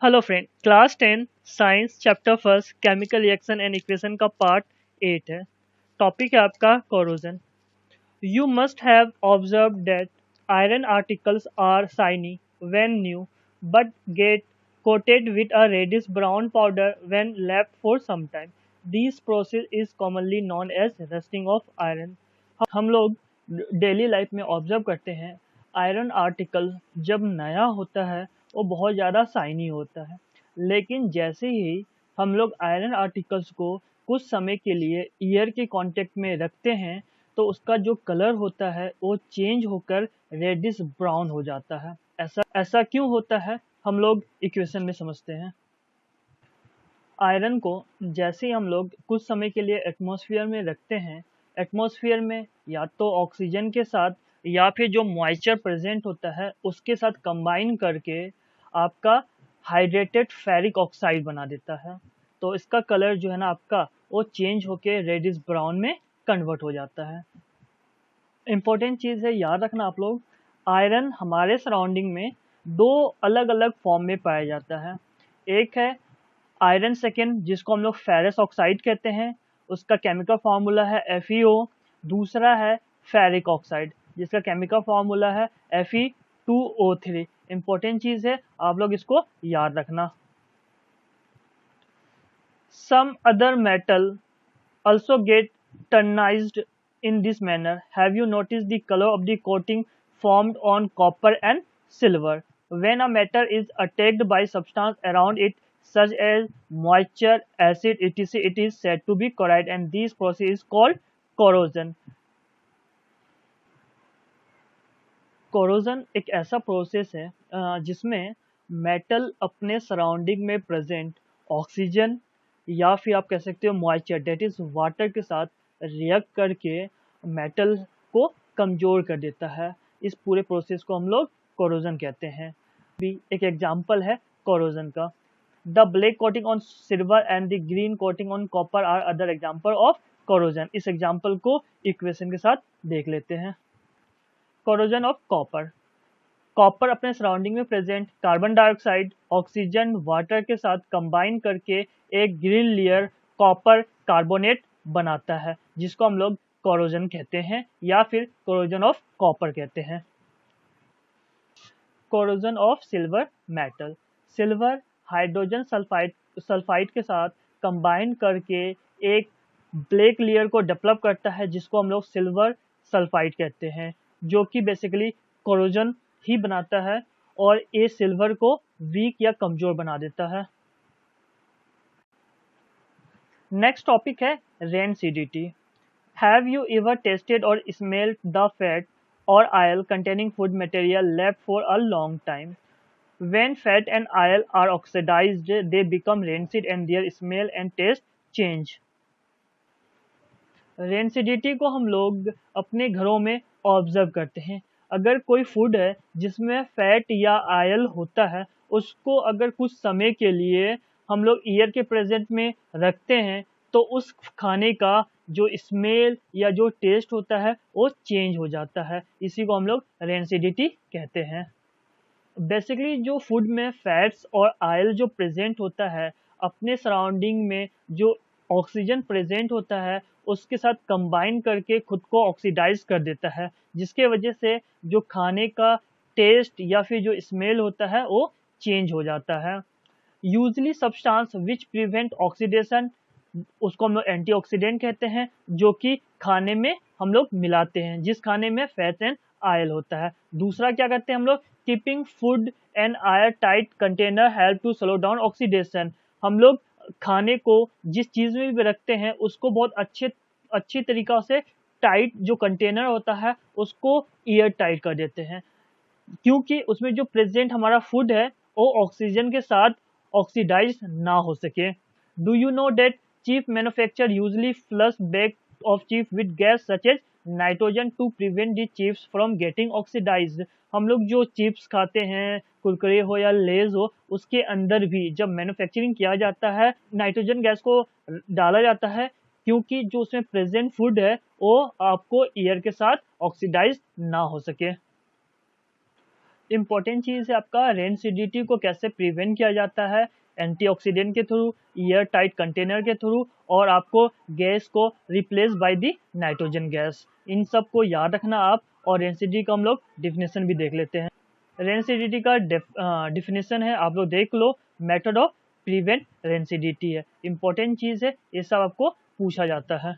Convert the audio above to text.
Hello friend, class 10 science chapter first chemical reaction and equation का part 8 है। Topic है आपका corrosion. You must have observe that iron articles are shiny when new but get coated with a reddish brown powder when left for some time. This process is commonly known as rusting of iron. हम लोग daily life में observe करते हैं iron article जब नया होता है वो बहुत ज़्यादा शाइनी होता है, लेकिन जैसे ही हम लोग आयरन आर्टिकल्स को कुछ समय के लिए ईयर के कांटेक्ट में रखते हैं तो उसका जो कलर होता है वो चेंज होकर रेडिश ब्राउन हो जाता है। ऐसा ऐसा क्यों होता है हम लोग इक्वेशन में समझते हैं। आयरन को जैसे ही हम लोग कुछ समय के लिए एटमॉस्फेयर में रखते हैं, एटमॉस्फेयर में या तो ऑक्सीजन के साथ या फिर जो मॉइस्चर प्रेजेंट होता है उसके साथ कंबाइन करके आपका हाइड्रेटेड फेरिक ऑक्साइड बना देता है। तो इसका कलर जो है ना आपका वो चेंज होके रेडिश ब्राउन में कन्वर्ट हो जाता है। इम्पोर्टेंट चीज़ है याद रखना आप लोग, आयरन हमारे सराउंडिंग में दो अलग अलग फॉर्म में पाया जाता है। एक है आयरन सेकेंड जिसको हम लोग फेरस ऑक्साइड कहते हैं, उसका केमिकल फार्मूला है FeO। दूसरा है फेरिक ऑक्साइड जिसका केमिकल फार्मूला है Fe2O3। इम्पोर्टेंट चीज़ है, आप लोग इसको याद रखना। Some other metal also get turnized in this manner. Have you noticed the color of the coating formed on copper and silver? When a metal is attacked by substance around it, such as moisture, acid, etc., it is said to be corrode, and this process is called corrosion. Corrosion एक ऐसा process है जिसमें metal अपने surrounding में present oxygen या फिर आप कह सकते हो मॉइस्चर डेट इज वाटर के साथ रिएक्ट करके मेटल को कमज़ोर कर देता है। इस पूरे प्रोसेस को हम लोग कोरोजन कहते हैं। भी एक एग्जांपल है कोरोजन का। The black coating on silver and the green coating on copper are other example of corrosion. इस एग्जांपल को इक्वेशन के साथ देख लेते हैं। Corrosion of copper. कॉपर अपने सराउंडिंग में present carbon dioxide, oxygen, water के साथ कंबाइन करके एक ग्रीन लेयर कॉपर कार्बोनेट बनाता है जिसको हम लोग कोरोजन कहते हैं या फिर कोरोजन ऑफ कॉपर कहते हैं। Corrosion of silver metal. Silver hydrogen sulphide के साथ कंबाइन करके एक ब्लैक लेयर को डेवलप करता है जिसको हम लोग सिल्वर सल्फाइड कहते हैं, जो कि बेसिकली कोरोजन ही बनाता है और ये सिल्वर को वीक या कमजोर बना देता है। नेक्स्ट टॉपिक है रेनसिडिटी। हैव यू एवर टेस्टेड और स्मेल्ड द फैट और oil containing food material left for a long time? When fat and oil are oxidized, they become rancid and their smell and taste change. Rancidity को हम लोग अपने घरों में observe करते हैं। अगर कोई फूड है जिसमें फैट या ऑयल होता है, उसको अगर कुछ समय के लिए हम लोग ईयर के प्रेजेंट में रखते हैं तो उस खाने का जो स्मेल या जो टेस्ट होता है वो चेंज हो जाता है। इसी को हम लोग रेंसिडिटी कहते हैं। बेसिकली जो फूड में फैट्स और ऑयल जो प्रेजेंट होता है, अपने सराउंडिंग में जो ऑक्सीजन प्रेजेंट होता है उसके साथ कंबाइन करके खुद को ऑक्सीडाइज कर देता है, जिसके वजह से जो खाने का टेस्ट या फिर जो स्मेल होता है वो चेंज हो जाता है। Usually substance which prevent oxidation, उसको हम लोग एंटीऑक्सीडेंट कहते हैं, जो कि खाने में हम लोग मिलाते हैं जिस खाने में फैट एंड ऑयल होता है। दूसरा क्या करते हैं हम लोग, keeping food and air tight container help to slow down oxidation. हम लोग खाने को जिस चीज़ में भी रखते हैं उसको बहुत अच्छी तरीक़ा से टाइट जो कंटेनर होता है उसको एयर टाइट कर देते हैं, क्योंकि उसमें जो प्रेजेंट हमारा फूड है वो ऑक्सीजन के साथ ऑक्सीडाइज ना हो सके। Do you know that chip manufacture usually flush bag of chip with gas such as nitrogen to prevent the chips from getting oxidised. हम लोग जो चिप्स खाते हैं, कुरकुरे हो या लेज हो, उसके अंदर भी जब मैन्युफैक्चरिंग किया जाता है नाइट्रोजन गैस को डाला जाता है, क्योंकि जो उसमें प्रेजेंट फूड है वो आपको एयर के साथ ऑक्सीडाइज ना हो सके। इम्पोर्टेंट चीज़ है आपका रेनसिडिटी को कैसे प्रिवेंट किया जाता है, एंटीऑक्सीडेंट के थ्रू, एयर टाइट कंटेनर के थ्रू, और आपको गैस को replace by the nitrogen gas. इन सब को याद रखना आप। और रेनसिडिटी का हम लोग डिफिनेशन भी देख लेते हैं। रेनसिडिटी का डिफिनेशन है, आप लोग देख लो, मेथड ऑफ प्रिवेंट रेनसिडिटी है। इंपॉर्टेंट चीज़ है, ये सब आपको पूछा जाता है।